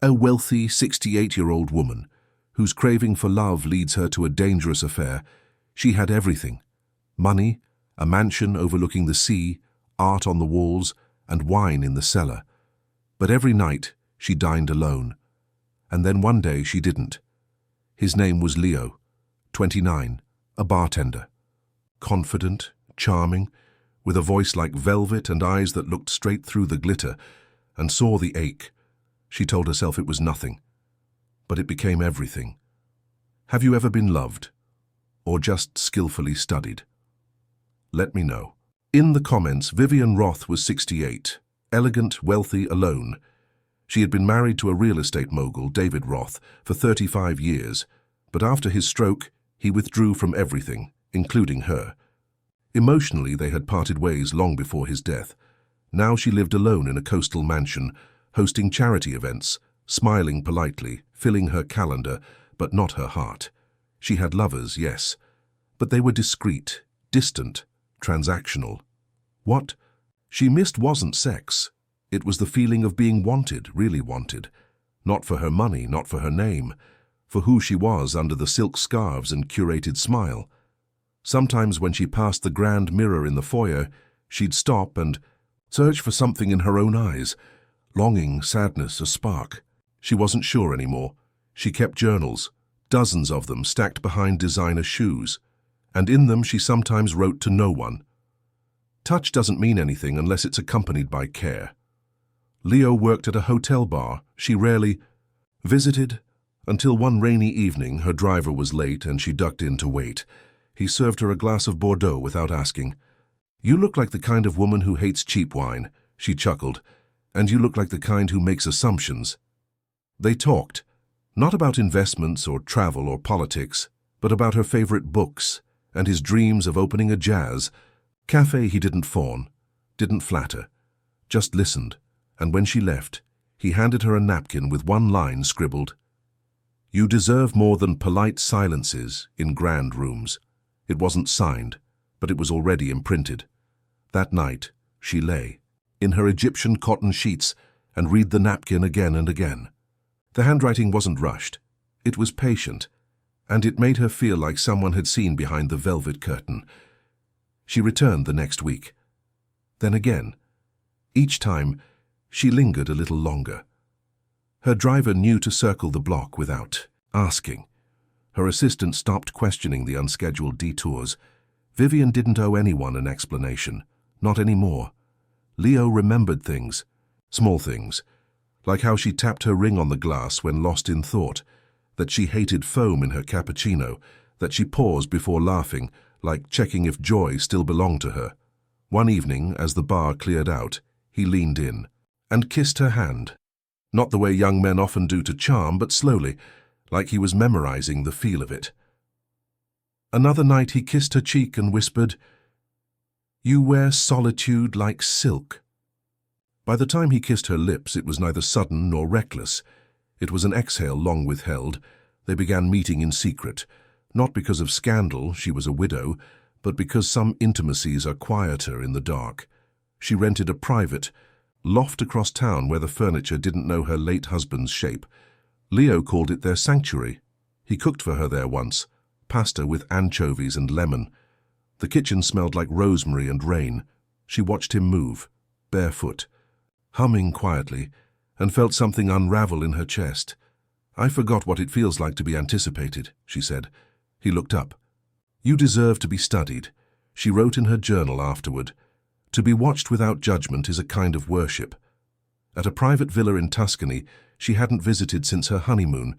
A wealthy 68-year-old woman, whose craving for love leads her to a dangerous affair. She had everything: money, a mansion overlooking the sea, art on the walls, and wine in the cellar. But every night she dined alone. And then one day she didn't. His name was Leo, 29, a bartender. Confident, charming, with a voice like velvet and eyes that looked straight through the glitter and saw the ache. She told herself it was nothing, but it became everything. Have you ever been loved, or just skillfully studied? Let me know. In the comments, Vivian Roth was 68, elegant, wealthy, alone. She had been married to a real estate mogul, David Roth, for 35 years, but after his stroke, he withdrew from everything, including her. Emotionally, they had parted ways long before his death. Now she lived alone in a coastal mansion, hosting charity events, smiling politely, filling her calendar, but not her heart. She had lovers, yes, but they were discreet, distant, transactional. What she missed wasn't sex. It was the feeling of being wanted, really wanted. Not for her money, not for her name, for who she was under the silk scarves and curated smile. Sometimes when she passed the grand mirror in the foyer, she'd stop and search for something in her own eyes. Longing, sadness, a spark. She wasn't sure anymore. She kept journals, dozens of them stacked behind designer shoes, and in them she sometimes wrote to no one. Touch doesn't mean anything unless it's accompanied by care. Leo worked at a hotel bar she rarely visited, until one rainy evening her driver was late and she ducked in to wait. He served her a glass of Bordeaux without asking. "You look like the kind of woman who hates cheap wine," she chuckled, "and you look like the kind who makes assumptions." They talked, not about investments or travel or politics, but about her favorite books and his dreams of opening a jazz cafe. He didn't fawn, didn't flatter, just listened, and when she left, he handed her a napkin with one line scribbled, "You deserve more than polite silences in grand rooms." It wasn't signed, but it was already imprinted. That night, she lay in her Egyptian cotton sheets and read the napkin again and again. The handwriting wasn't rushed. It was patient, and it made her feel like someone had seen behind the velvet curtain. She returned the next week. Then again. Each time, she lingered a little longer. Her driver knew to circle the block without asking. Her assistant stopped questioning the unscheduled detours. Vivian didn't owe anyone an explanation, not anymore. Leo remembered things, small things, like how she tapped her ring on the glass when lost in thought, that she hated foam in her cappuccino, that she paused before laughing, like checking if joy still belonged to her. One evening, as the bar cleared out, he leaned in and kissed her hand. Not the way young men often do to charm, but slowly, like he was memorizing the feel of it. Another night he kissed her cheek and whispered, "You wear solitude like silk." By the time he kissed her lips, it was neither sudden nor reckless. It was an exhale long withheld. They began meeting in secret, not because of scandal, she was a widow, but because some intimacies are quieter in the dark. She rented a private loft across town where the furniture didn't know her late husband's shape. Leo called it their sanctuary. He cooked for her there once, pasta with anchovies and lemon. The kitchen smelled like rosemary and rain. She watched him move, barefoot, humming quietly, and felt something unravel in her chest. "I forgot what it feels like to be anticipated," she said. He looked up. "You deserve to be studied," she wrote in her journal afterward. "To be watched without judgment is a kind of worship." At a private villa in Tuscany she hadn't visited since her honeymoon,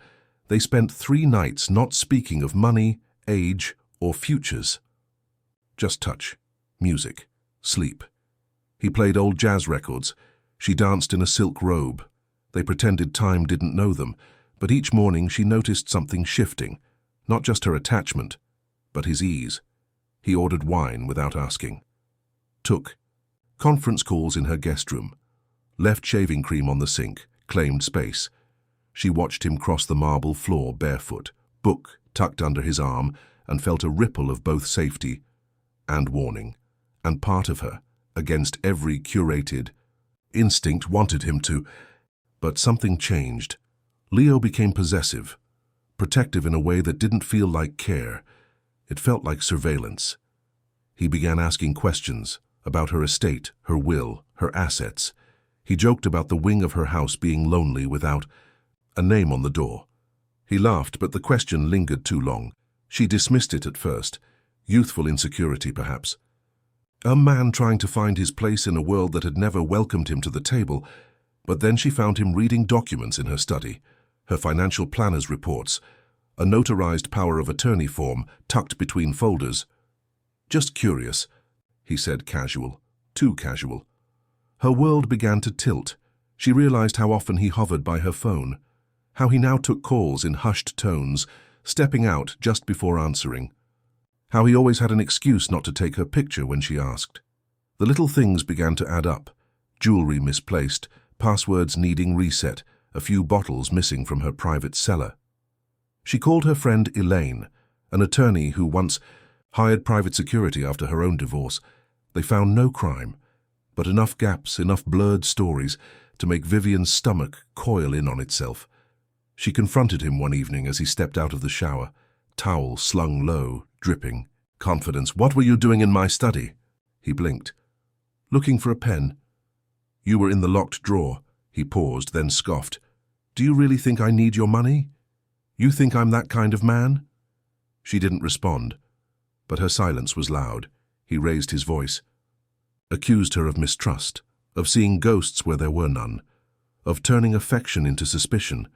they spent 3 nights not speaking of money, age, or futures. Just touch, music, sleep. He played old jazz records. She danced in a silk robe. They pretended time didn't know them, but each morning she noticed something shifting, not just her attachment, but his ease. He ordered wine without asking. Took conference calls in her guest room. Left shaving cream on the sink, claimed space. She watched him cross the marble floor barefoot, book tucked under his arm, and felt a ripple of both safety and warning. And part of her, against every curated instinct, wanted him to. But something changed. Leo became possessive, protective in a way that didn't feel like care. It felt like surveillance. He began asking questions about her estate, her will, her assets. He joked about the wing of her house being lonely without a name on the door. He laughed, but the question lingered too long. She dismissed it at first. Youthful insecurity, perhaps. A man trying to find his place in a world that had never welcomed him to the table. But then she found him reading documents in her study, her financial planner's reports, a notarized power of attorney form tucked between folders. "Just curious," he said, casual, too casual. Her world began to tilt. She realized how often he hovered by her phone, how he now took calls in hushed tones, stepping out just before answering, how he always had an excuse not to take her picture when she asked. The little things began to add up: jewelry misplaced, passwords needing reset, a few bottles missing from her private cellar. She called her friend Elaine, an attorney who once hired private security after her own divorce. They found no crime, but enough gaps, enough blurred stories to make Vivian's stomach coil in on itself. She confronted him one evening as he stepped out of the shower, towel slung low, dripping. "Confidence, what were you doing in my study?" He blinked. "Looking for a pen." "You were in the locked drawer." He paused, then scoffed. "Do you really think I need your money? You think I'm that kind of man?" She didn't respond, but her silence was loud. He raised his voice. Accused her of mistrust, of seeing ghosts where there were none, of turning affection into suspicion.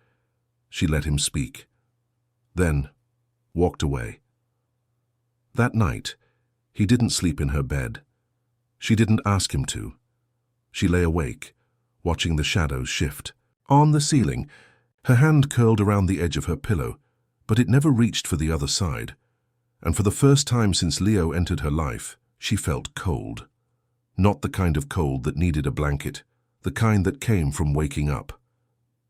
She let him speak, then walked away. That night, he didn't sleep in her bed. She didn't ask him to. She lay awake, watching the shadows shift. On the ceiling, her hand curled around the edge of her pillow, but it never reached for the other side. And for the first time since Leo entered her life, she felt cold. Not the kind of cold that needed a blanket, the kind that came from waking up.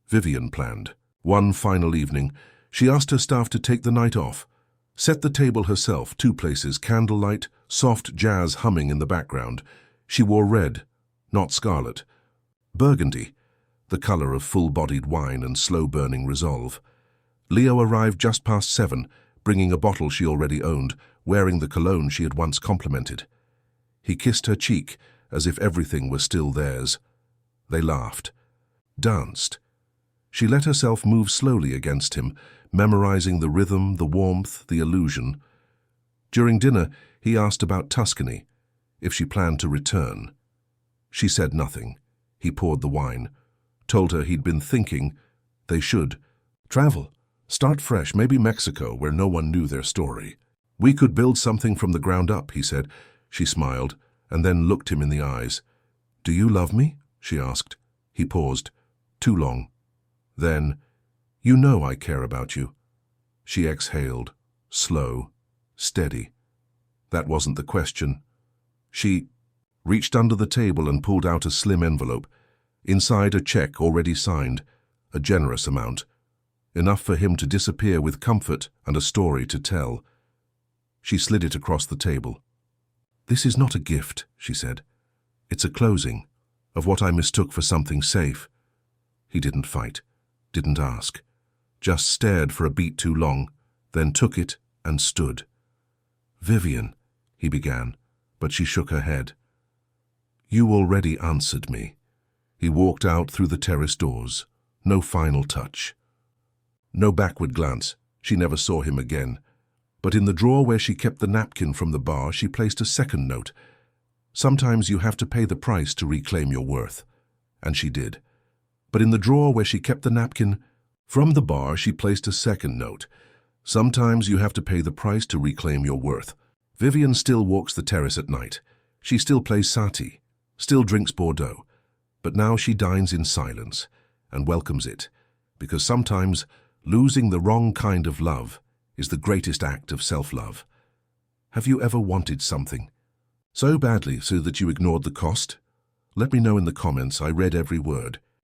Vivian planned. One final evening, she asked her staff to take the night off, set the table herself, 2 places, candlelight, soft jazz humming in the background. She wore red, not scarlet. Burgundy, the color of full-bodied wine and slow-burning resolve. Leo arrived just past 7, bringing a bottle she already owned, wearing the cologne she had once complimented. He kissed her cheek as if everything were still theirs. They laughed, danced. She let herself move slowly against him, memorizing the rhythm, the warmth, the illusion. During dinner, he asked about Tuscany, if she planned to return. She said nothing. He poured the wine, told her he'd been thinking they should travel, start fresh, maybe Mexico, where no one knew their story. "We could build something from the ground up," he said. She smiled, and then looked him in the eyes. "Do you love me?" she asked. He paused. Too long. Then, "You know I care about you." She exhaled, slow, steady. That wasn't the question. She reached under the table and pulled out a slim envelope. Inside, a check already signed, a generous amount, enough for him to disappear with comfort and a story to tell. She slid it across the table. "This is not a gift," she said. "It's a closing of what I mistook for something safe." He didn't fight, didn't ask, just stared for a beat too long, then took it and stood. "Vivian," he began, but she shook her head. "You already answered me." He walked out through the terrace doors. No final touch. No backward glance. She never saw him again. But in the drawer where she kept the napkin from the bar, she placed a second note. "Sometimes you have to pay the price to reclaim your worth." And she did. But in the drawer where she kept the napkin from the bar, she placed a second note. "Sometimes you have to pay the price to reclaim your worth." Vivian still walks the terrace at night. She still plays sati, still drinks Bordeaux. But now she dines in silence and welcomes it, because sometimes losing the wrong kind of love is the greatest act of self-love. Have you ever wanted something so badly so that you ignored the cost? Let me know in the comments. I read every word.